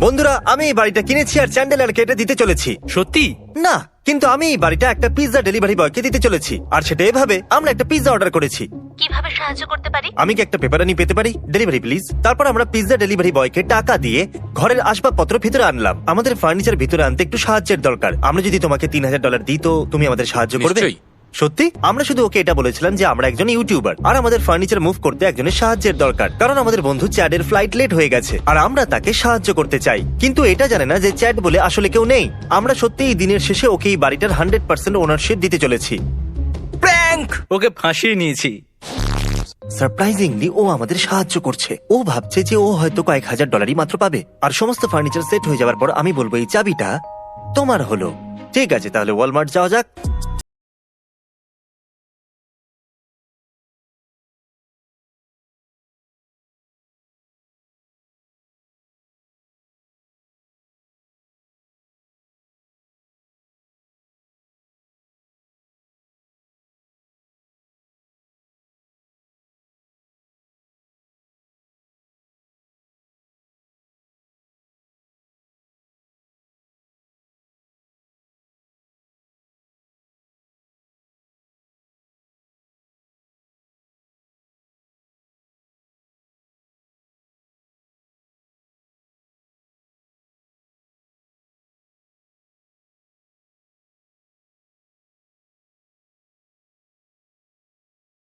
বন্ধুরা, আমি এই বাড়িটা কিনেছি আর চ্যান্ডেলারকে এটা দিতে চলেছি। সত্যি? না, কিন্তু আমি এই বাড়িটা একটা পিৎজা ডেলিভারি বয়কে দিতে চলেছি, আর সেটা এভাবে, আমরা একটা পিৎজা অর্ডার করেছি। কিভাবে সাহায্য করতে পারি? আমি কি একটা পেপারনি পেতে পারি? Delivery please. তারপর আমরা পিৎজা ডেলিভারি বয়কে টাকা দিয়ে ঘরের আসবাবপত্র ভিতরে আনলাম। আমাদের ফার্নিচার ভিতরে আনতে একটু সাহায্যের দরকার। আমরা যদি তোমাকে $3000 দিই তো তুমি আমাদের সাহায্য করবে? নিশ্চয়ই। সত্যি? আমরা শুধু ওকে এটা বলেছিলাম যে আমরা একজন ইউটিউবার আর আমাদের ফার্নিচার মুভ করতে একজনের সাহায্যের দরকার, কারণ আমাদের বন্ধু চ্যাডের ফ্লাইট লেট হয়ে গেছে আর আমরা তাকে সাহায্য করতে চাই। কিন্তু এটা জানে না যে চ্যাড বলে আসলে কেউ নেই। আমরা সত্যি এই দিনের শেষে ওকে এই বাড়িটার 100% ওনারশিপ দিতে চলেছি। প্র্যাঙ্ক! ওকে ফাঁসিয়ে নিয়েছি। সারপ্রাইজিংলি ও আমাদের সাহায্য করছে। ও ভাবছে যে ও হয়তো কয়েক $1000 মাত্র পাবে, আর সমস্ত ফার্নিচার সেট হয়ে যাওয়ার পর আমি বলবো এই চাবিটা তোমার হলো। ঠিক আছে, তাহলে ওয়ালমার্ট যাওয়া যাক।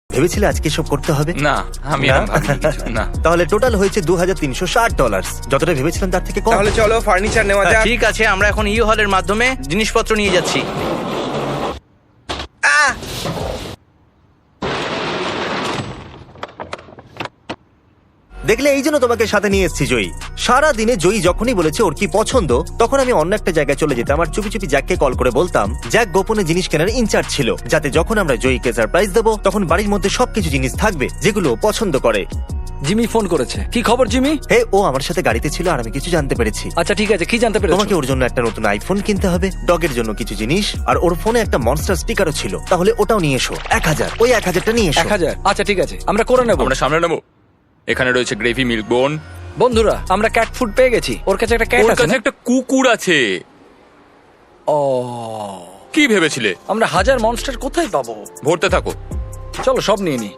ভেবেছিলে আজকে সব করতে হবে? না, আমি না? আর ভাবিনি কিছু, না। তাহলে টোটাল হয়েছে $2360। যতটা ভেবেছিলাম তার থেকে কম। তাহলে চলো ফার্নিচার নেওয়া যাক। ঠিক আছে, আমরা এখন ইউ হলের মাধ্যমে জিনিসপত্র নিয়ে যাচ্ছি। আহ! দেখলে এই জন্য তোমাকে সাথে নিয়ে এসেছি জয়ী। সারা দিনে জয়ী যখনই বলেছে ওর কি পছন্দ, তখন আমি অন্য একটা জায়গায় চলে যেতাম আর চুপি চুপি জ্যাককে কল করে বলতাম। জ্যাক গোপনে জিনিস কেনার ইনচার্জ ছিল, যাতে যখন আমরা জয়ীকে সারপ্রাইজ দেবো তখন বাড়ির মধ্যে সবকিছু জিনিস থাকবে যেগুলো ও পছন্দ করে। জিমি ফোন করেছে। কি খবর জিমি? হে, ও আমার সাথে গাড়িতে ছিল আর আমি কিছু জানতে পেরেছি। আচ্ছা ঠিক আছে, কি জানতে পেরেছো? তোমাকে ওর জন্য একটা নতুন আইফোন কিনতে হবে, ডগের জন্য কিছু জিনিস, আর ওর ফোনে একটা মনস্টার স্পিকারও ছিল। তাহলে ওটাও নিয়ে এসো। 1000, ওই 1000টা নিয়ে এসো। 1000? আচ্ছা ঠিক আছে, আমরা করে নেব। আমরা সামনে নেবো। এখানে রয়েছে গ্রেভি মিল্ক বোন। বন্ধুরা, আমরা ক্যাট ফুড পেয়ে গেছি। ওর কাছে একটা ক্যাট ওর আছে কাছে না? একটা কুকুর আছে। ও, কি ভেবেছিলে? আমরা 1000 মনস্টার কোথায় পাবো? ভরতে থাকো। চলো সব নিয়ে নি।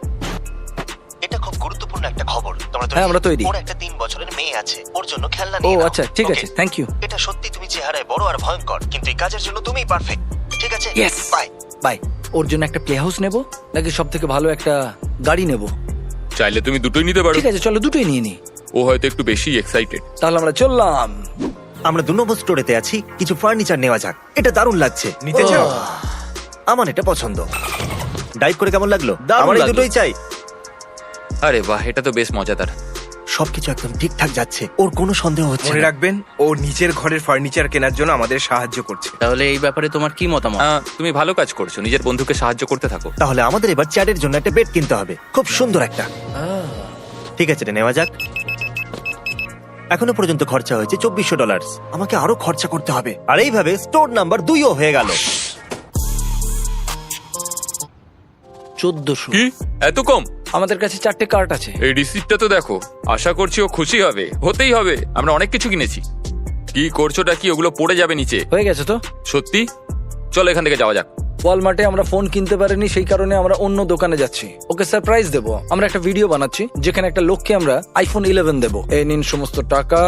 এটা খুব গুরুত্বপূর্ণ একটা খবর। তোমরা হ্যাঁ, আমরা তৈরি। ওর একটা 3 বছরের মেয়ে আছে, ওর জন্য খেলনা ও নিয়ে নাও। আচ্ছা ঠিক Okay? আছে, থ্যাংক ইউ। এটা সত্যি তুমি চেহারায় বড় আর ভয়ঙ্কর, কিন্তু এই কাজের জন্য তুমিই পারফেক্ট। ঠিক আছে, ইয়েস বাই। বাই। ওর জন্য একটা প্লে হাউস নেব নাকি সব থেকে ভালো একটা গাড়ি নেব? চাইলে তুমি দুটোই নিতে পারো। ঠিক আছে, চলো দুটোই নিয়ে নি। ও হয়তো একটু বেশি এক্সাইটেড। তাহলে আমরা চললাম। আমরা 2 নম্বর স্টোরেতে আছি, কিছু ফার্নিচার নেওয়া যাক। এটা দারুণ লাগছে। নিতে চাও? আমার এটা পছন্দ। ডাইভ করে কেমন লাগলো? দারুণ আমার এই লাগলো। দুটোই চাই। আরে বাহ, এটা তো বেশ মজাদার। সবকিছু একদম ঠিকঠাক যাচ্ছে, ওর কোনো সন্দেহ হচ্ছে মনে না। রাখবেন, ও নিজের ঘরের ফার্নিচার কেনার জন্য আমাদের সাহায্য করছে। তাহলে এই ব্যাপারে তোমার কি মতামত? তুমি ভালো কাজ করছো, নিজের বন্ধুকে সাহায্য করতে থাকো। তাহলে আমাদের এবার চ্যাটের জন্য একটা বেড কিনতে হবে, খুব সুন্দর একটা। ঠিক আছে, এটা নেওয়া যাক। এখনো পর্যন্ত খরচা হয়েছে $2400। আমাকে আরো খরচা করতে হবে, আর এইভাবে স্টোর নাম্বার 2ও হয়ে গেল। 1400। কি এত কম? আমাদের কাছে 4টে কার্ট আছে। এই রিসিপ্টটা তো দেখো। আশা করছি ও খুশি হবে, হতেই হবে। আমরা অনেক কিছু কিনেছি। কি করছোটা কি? ওগুলো পড়ে যাবে নিচে। হয়ে গেছে তো? সত্যি? চলো এখান থেকে যাওয়া যাক। ওয়ালমার্টে আমরা ফোন কিনতে পারিনি, সেই কারণে আমরা অন্য দোকানে যাচ্ছি। ওকে সারপ্রাইজ দেবো। আমরা একটা ভিডিও বানাচ্ছি যেখানে একটা লোককে আমরা আইফোন 11 দেবো। এই নিন সমস্ত টাকা।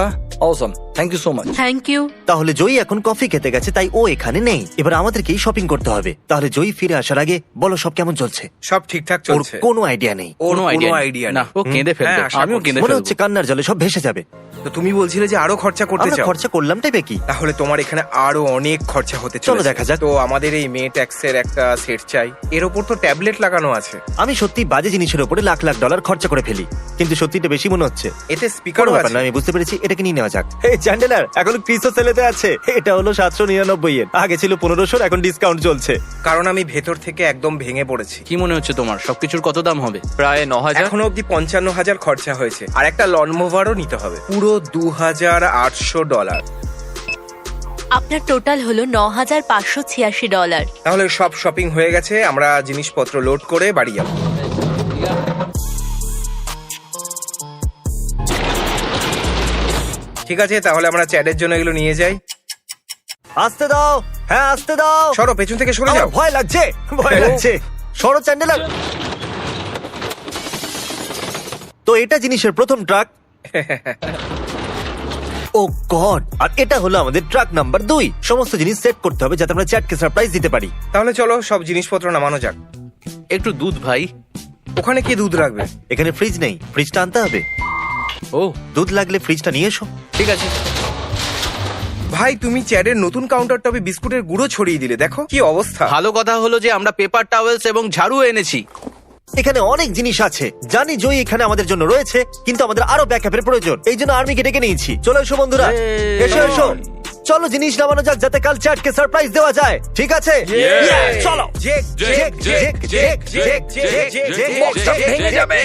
অসম, thank you so much. Thank you. তাহলে জয়ী এখন কফি খেতে গেছে, তাই ও এখানে নেই। এবার আমাদেরকেই শপিং করতে হবে। তাহলে জয়ী ফিরে আসার আগে বলো সব কেমন চলছে। সব ঠিকঠাক ওর চলছে। কোনো আইডিয়া নেই। ওর কোনো আইডিয়া idea না। ও কেঁদে ফেলবে। হ্যাঁ, আশা আমিও করছি। কেঁদে মনে ফেলবো। হচ্ছে কান্নার জলে সব ভেসে যাবে। তো তুমি বলছিলে যে আরো খরচা করতে আমরা চাও। খরচা করলামটাই কি? তাহলে তোমার এখানে আরো অনেক খরচা হতে চলো চলেছে। দেখা যাক। তো আমাদের এই মে ট্যাক্সের একটা সেট চাই। এর উপর তো ট্যাবলেট লাগানো আছে। আমি সত্যি বাজে জিনিসের উপরে লাখ লাখ ডলার খরচা করে ফেলি, কিন্তু সত্যিটা বেশি মনে হচ্ছে। এতে কোনো স্পিকারও ব্যাপার আছে। না, আমি বুঝতে পেরেছি। এটাকে নিয়ে নেওয়া যাক। এই চ্যান্ডেলার, এখন ক্রিসও সেলেতে আছে। এটা হলো 799 এর, আগে ছিল 1500, এখন ডিসকাউন্ট চলছে। কারণ আমি ভেতর থেকে একদম ভেঙে পড়েছি। কি মনে হচ্ছে তোমার সবকিছুর কত দাম হবে? প্রায় 9000। এখনো অব্দি 55,000 খরচা হয়েছে, আর একটা লন মুভারও নিতে হবে। পুরো $2,800। আপনার টোটাল হলো $9,586। তাহলে সব শপিং হয়ে গেছে, আমরা জিনিসপত্র লোড করে বাড়ি যাবো। ঠিক আছে, তাহলে আমরা চ্যাটের জন্য এগুলো নিয়ে যাই। আসতে দাও, হ্যাঁ আসতে দাও। সরো, পেছন থেকে সরে আমার যাও। ভয় লাগছে, ভয় লাগছে। সরো চ্যান্ডেলার। তো এটা জিনিসের প্রথম ট্রাক। ও গড, আর এটা হলো আমাদের ট্রাক নাম্বার 2। সমস্ত জিনিস সেট করতে হবে যাতে আমরা চ্যাটকে সারপ্রাইজ দিতে পারি। তাহলে চলো সব জিনিসপত্র নামানো যাক। একটু দুধ ভাই। ওখানে কি দুধ রাখবে? এখানে ফ্রিজ নেই, ফ্রিজটা আনতে হবে। ও দুধ লাগলে ফ্রিজটা নিয়ে এসো। ঠিক আছে। ভাই, তুমি চ্যাটের নতুন কাউন্টার টপে বিস্কুটের গুঁড়ো ছড়িয়ে দিলে, দেখো কি অবস্থা। ভালো কথা হলো যে আমরা পেপার টাওয়েলস এবং ঝাড়ু এনেছি। এখানে অনেক জিনিস আছে, জানি জয় এখানে আমাদের জন্য রয়েছে, কিন্তু আমাদের আরো ব্যাকআপের প্রয়োজন। এই জন্য আর্মিকে ডেকে নিয়েছি। চলো এসো বন্ধুরা, এসো এসো। চলো জিনিস নামানো যাক যাতে কাল চ্যাটকে সারপ্রাইজ দেওয়া যায়। ঠিক আছে, Yeah, চলো। জেক, জেক, জেক, জেক, জেক, জেক, জেক, বক্সটা ভেঙে যাবে।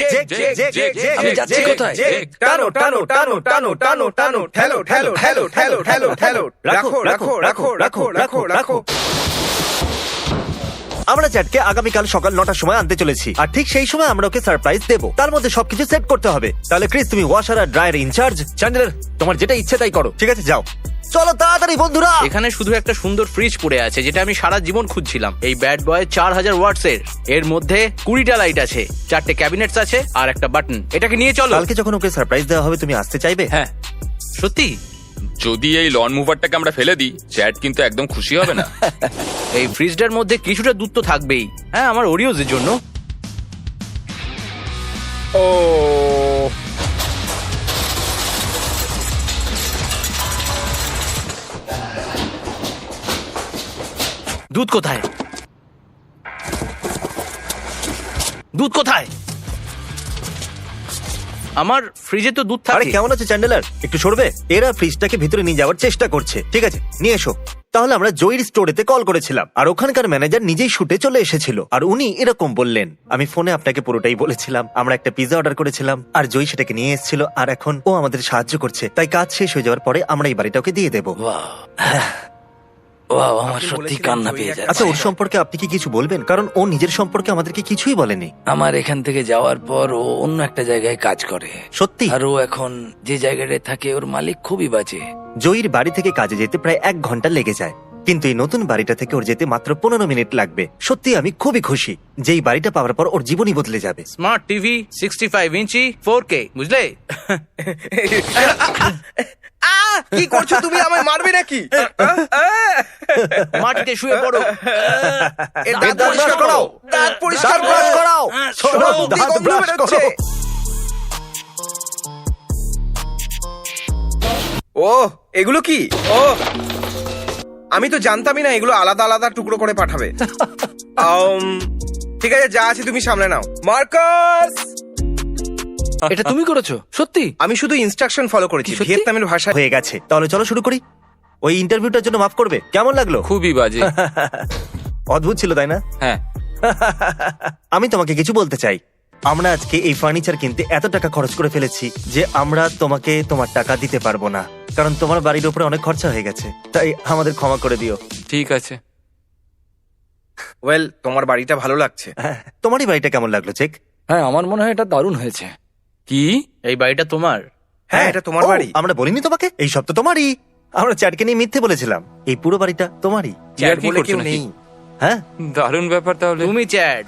আমি যাচ্ছি কোথায়? টানো, টানো, টানো, টানো, টানো, টানো, ঠেলো, ঠেলো, ঠেলো, ঠেলো, ঠেলো, ঠেলো। রাখো, রাখো, রাখো, রাখো, রাখো, রাখো। আমরা চ্যাটকে আগামীকাল সকাল 9টার সময় আনতে চলেছি, আর ঠিক সেই সময় আমরা ওকে সারপ্রাইজ দেবো। তার মধ্যে সবকিছু সেট করতে হবে। তাহলে ক্রিস, তুমি ওয়াশার আর ড্রায়ার ইনচার্জ। চ্যান্ডেলার, তোমার যেটা ইচ্ছে তাই করো। ঠিক আছে, যাও। চলো তাড়াতাড়ি বন্ধুরা। এখানে শুধু একটা সুন্দর ফ্রিজ পড়ে আছে যেটা আমি সারা জীবন খুঁজছিলাম। এই ব্যাড বয় 4000 ওয়াটস এর মধ্যে 20টা লাইট আছে, 4টে ক্যাবিনেটস আছে আর একটা বাটন। এটাকে নিয়ে চলো। কালকে যখন ওকে সারপ্রাইজ দেওয়া হবে তুমি আসতে চাইবে? হ্যাঁ, সত্যি? যদি এই লন মুভারটাকে আমরা ফেলে দিই, চ্যাট কিন্তু একদম খুশি হবে না। এই ফ্রিজটার মধ্যে কিছুটা দুধ তো থাকবেই। হ্যাঁ, আমার ওরিওজের জন্য। ও, দুধ কোথায়? দুধ কোথায়? আমার ফ্রিজে তো দুধ আরে থাকে। কেমন আছে চ্যান্ডেলার? একটু সরবে। এরা ফ্রিজটাকে ভিতরে নিয়ে যাওয়ার চেষ্টা করছে। ঠিক আছে, নিয়ে এসো। তাহলে আমরা জয়ীর স্টোরেতে কল করেছিলাম, আর ওখানকার ম্যানেজার নিজেই শুটে চলে এসেছিল। আর উনি এরকম বললেন, আমি ফোনে আপনাকে পুরোটাই বলেছিলাম। আমরা একটা পিজা অর্ডার করেছিলাম আর জয়ী সেটাকে নিয়ে এসেছিল, আর এখন ও আমাদের সাহায্য করছে। তাই কাজ শেষ হয়ে যাওয়ার পরে আমরা এই বাড়িটা ওকে দিয়ে দেবো। ওয়াও, আমার সত্যি কান্না পেয়ে যাচ্ছে। আচ্ছা, ওর সম্পর্কে আপনি কি কিছু বলবেন? কারণ ও নিজের সম্পর্কে আমাদেরকে কিছুই বলেনি। আমার এখান থেকে যাওয়ার পর ও অন্য একটা জায়গায় কাজ করে। সত্যি? আর ও এখন যে জায়গাটায় থাকে ওর মালিক খুবই বাজে। জয়ীর বাড়ি থেকে কাজে যেতে প্রায় 1 ঘন্টা লেগে যায়, কিন্তু এই নতুন বাড়িটা থেকে ওর যেতে মাত্র 15 মিনিট লাগবে। সত্যি আমি খুবই খুশি যে এই বাড়িটা পাওয়ার পর ওর জীবনই বদলে যাবে। স্মার্ট টিভি, 65 ইঞ্চি, 4K, বুঝলে? কি করছো তুমি? আমায় মারবে নাকি? মাটিতে শুয়ে পড়ো। এর দাঁত ব্রাশ করাও। দাঁত পরিষ্কার দাঁত ব্রাশ করাও। শোনো, সব অব্দি দাঁত গন্ধ ব্রাশ বেরোচ্ছে। করো। ও, এগুলো কি? ও, আমি তো জানতামই না এগুলো আলাদা আলাদা টুকরো করে পাঠাবে। ঠিক আছে, যা আছে তুমি সামলে নাও। মার্কাস, এটা তুমি করেছো? সত্যি? আমি শুধু ইনস্ট্রাকশন ফলো করেছি। কি সত্যি? ভিয়েতনামের ভাষায়। হয়ে গেছে, তাহলে চলো শুরু করি। ওই ইন্টারভিউটার জন্য মাফ করবে। কেমন লাগলো? খুবই বাজে। অদ্ভুত ছিল, তাই না? হ্যাঁ, আমি তোমাকে কিছু বলতে চাই। আমরা আজকে এই ফার্নিচার কিনতে এত টাকা খরচ করে ফেলেছি যে আমরা তোমাকে তোমার টাকা দিতে পারবো না, কারণ তোমার বাড়ির উপরে অনেক খরচা হয়ে গেছে। তাই আমাদের ক্ষমা করে দিও। ঠিক আছে। ওয়েল, তোমার বাড়িটা ভালো লাগছে। তোমারই বাড়িটা কেমন লাগলো চেক? হ্যাঁ, আমার মনে হয় এটা দারুণ হয়েছে। কি? এই বাড়িটা তোমার? হ্যাঁ, এটা তোমার ও, বাড়ি। আমরা বলিনি তোমাকে এই সব তো তোমারই। আমরা চ্যাটকে নিয়ে মিথ্যে বলেছিলাম। এই পুরো বাড়িটা তোমারই। চ্যাট কি বলে করছো কেউ নাকি? নেই। হ্যাঁ, দারুণ ব্যাপার তাহলে। তুমি চ্যাট।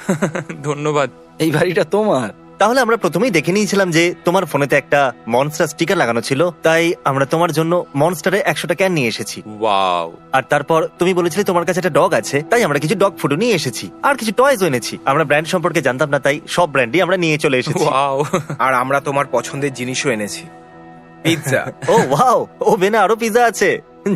ধন্যবাদ। এই বাড়িটা তোমার? তাহলে আমরা প্রথমেই দেখে নিয়েছিলাম যে তোমার ফোনেতে একটা মনস্টার স্টিকার লাগানো ছিল, তাই আমরা তোমার জন্য মনস্টারে 100টা ক্যান নিয়ে এসেছি। ওয়াও। আর তারপর তুমি বলেছিলে তোমার কাছে একটা ডগ আছে, তাই আমরা কিছু ডগ ফুডও নিয়ে এসেছি, আর কিছু টয়ও এনেছি। আমরা ব্র্যান্ড সম্পর্কে জানতাম না, তাই সব ব্র্যান্ডই আমরা নিয়ে চলে এসেছি। ওয়াও। আর আমরা তোমার পছন্দের জিনিসও এনেছি, পিৎজা। ও ওয়াও, ও বেনা আরো পিজা আছে।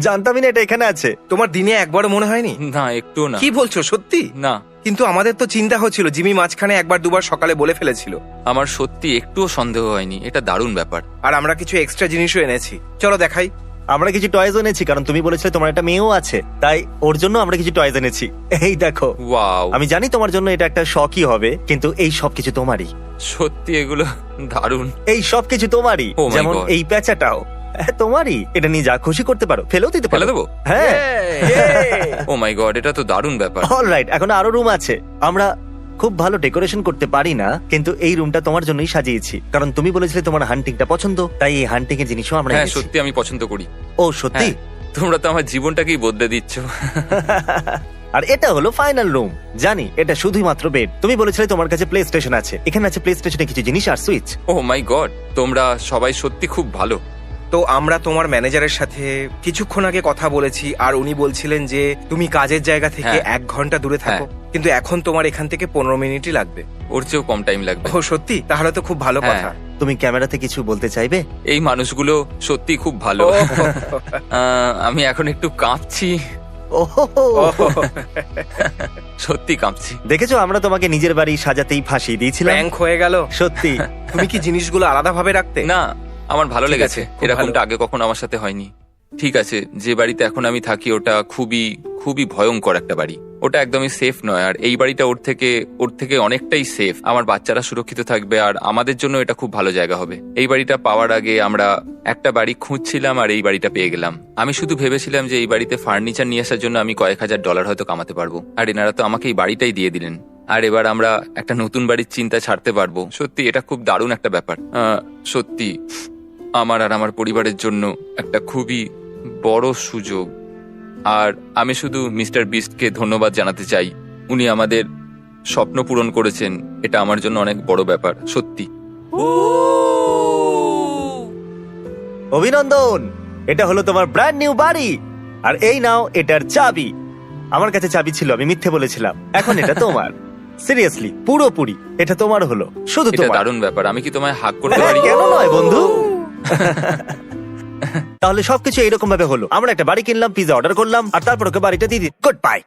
জানতামই না এটা এখানে আছে। তোমার দিনে একবারও মনে হয়নি? না, একটুও না। কি বলছো, সত্যি? না, কিন্তু আমাদের তো চিন্তা হচ্ছিল জিমি মাঝখানে একবার দুবার সকালে বলে ফেলেছিল। আমার সত্যি একটুও সন্দেহ হয়নি। এটা দারুণ ব্যাপার। আর আমরা কিছু এক্সট্রা জিনিসও এনেছি, চলো দেখাই। আমরা কিছু টয়েস এনেছি, কারণ তুমি বলেছিলে তোমার একটা মেয়েও আছে, তাই ওর জন্য আমরা কিছু টয়েস এনেছি। এই দেখো। ওয়াও। আমি জানি তোমার জন্য এটা একটা শখই হবে, কিন্তু এই সবকিছু তোমারই। সত্যি এগুলো দারুণ। এই সবকিছু তোমারই, Oh my যেমন God. এই প্যাঁচাটাও। হ্যাঁ, তোমারই। এটা নিয়ে যা খুশি করতে পারো, ফেলেও দিতে পারো। ফেলে দেবো? হ্যাঁ। ও মাই গড, এটা তো দারুণ ব্যাপার। অলরাইট, এখন আরো রুম আছে। আমরা খুব ভালো ডেকোরেশন করতে পারি না, কিন্তু এই রুমটা তোমার জন্যই সাজিয়েছি, কারণ তুমি বলেছিলে তোমার হান্টিংটা পছন্দ, তাই এই হান্টিং এর জিনিসও আমরা হ্যাঁ এনেছি। সত্যি আমি পছন্দ করি। ও সত্যি? হ্যাঁ, তোমরা তো আমার জীবনটাকেই বদলে দিচ্ছ। আর এটা হলো ফাইনাল রুম। জানি এটা শুধুমাত্র বেড। তুমি বলেছিলে তোমার কাছে প্লে স্টেশন আছে, এখানে আছে প্লে স্টেশনে কিছু জিনিস আর সুইচ। ও মাই গড, তোমরা সবাই সত্যি খুব ভালো। তো আমরা তোমার ম্যানেজারের সাথে কিছুক্ষণ আগে কথা বলেছি, আর উনি বলছিলেন যে তুমি কাজের জায়গা থেকে হ্যাঁ। 1 ঘন্টা দূরে থাকো, কিন্তু এখন তোমার এখান থেকে 15 মিনিটই লাগবে। ওর চেয়েও কম টাইম লাগবে। ও সত্যি? তাহলে তো খুব ভালো হ্যাঁ। কথা। তুমি ক্যামেরাতে কিছু বলতে চাইবে? এই মানুষগুলো সত্যি খুব ভালো। ও, আমি এখন একটু কাঁপছি, ওহো, সত্যি কাঁপছি। দেখেছো আমরা তোমাকে নিজের বাড়ি সাজাতেই ফাঁসিয়ে দিয়েছিলাম। প্র্যাঙ্ক হয়ে গেল। সত্যি। তুমি কি জিনিসগুলো আলাদাভাবে রাখতে? না, আমার ভালো ঠিক লেগেছে, আছে, খুব এরকমটা ভালো। আগে কখনো আমার সাথে হয়নি। ঠিক আছে, যে বাড়িতে এখন আমি থাকি ওটা খুবই খুবই ভয়ঙ্কর একটা বাড়ি, ওটা একদমই সেফ নয়। আর এই বাড়িটা ওর থেকে অনেকটাই সেফ। আমার বাচ্চারা সুরক্ষিত থাকবে, আর আমাদের জন্য এটা খুব ভালো জায়গা হবে। এই বাড়িটা পাওয়ার আগে আমরা একটা বাড়ি খুঁজছিলাম, আর এই বাড়িটা পেয়ে গেলাম। আমি শুধু ভেবেছিলাম যে এই বাড়িতে ফার্নিচার নিয়ে আসার জন্য আমি কয়েক হাজার ডলার হয়তো কামাতে পারবো, আর এনারা তো আমাকে এই বাড়িটাই দিয়ে দিলেন। আর এবার আমরা একটা নতুন বাড়ির চিন্তা ছাড়তে পারবো। সত্যি এটা খুব দারুণ একটা ব্যাপার। সত্যি আমার আর আমার পরিবারের জন্য একটা খুবই বড় সুযোগ। আর আমি শুধু মিস্টার বিস্টকে ধন্যবাদ জানাতে চাই, উনি আমাদের স্বপ্ন পূরণ করেছেন। এটা আমার জন্য অনেক বড় ব্যাপার, সত্যি। অভিনন্দন, এটা হলো তোমার ব্র্যান্ড নিউ বাড়ি। আর এই নাও এটার চাবি। আমার কাছে চাবি ছিল, আমি মিথ্যে বলেছিলাম। এখন এটা তোমার। সিরিয়াসলি, পুরোপুরি এটা তোমার হলো, শুধু এটা তোমার। দারুণ ব্যাপার। আমি কি তোমায় হাক করতে হ্যাঁ, পারি? কেন নয় বন্ধু। তাহলে সবকিছু এইরকম ভাবে হলো। আমরা একটা বাড়ি কিনলাম, পিজা অর্ডার করলাম, আর তারপর ওকে বাড়িটা দিয়ে দিই। Good bye.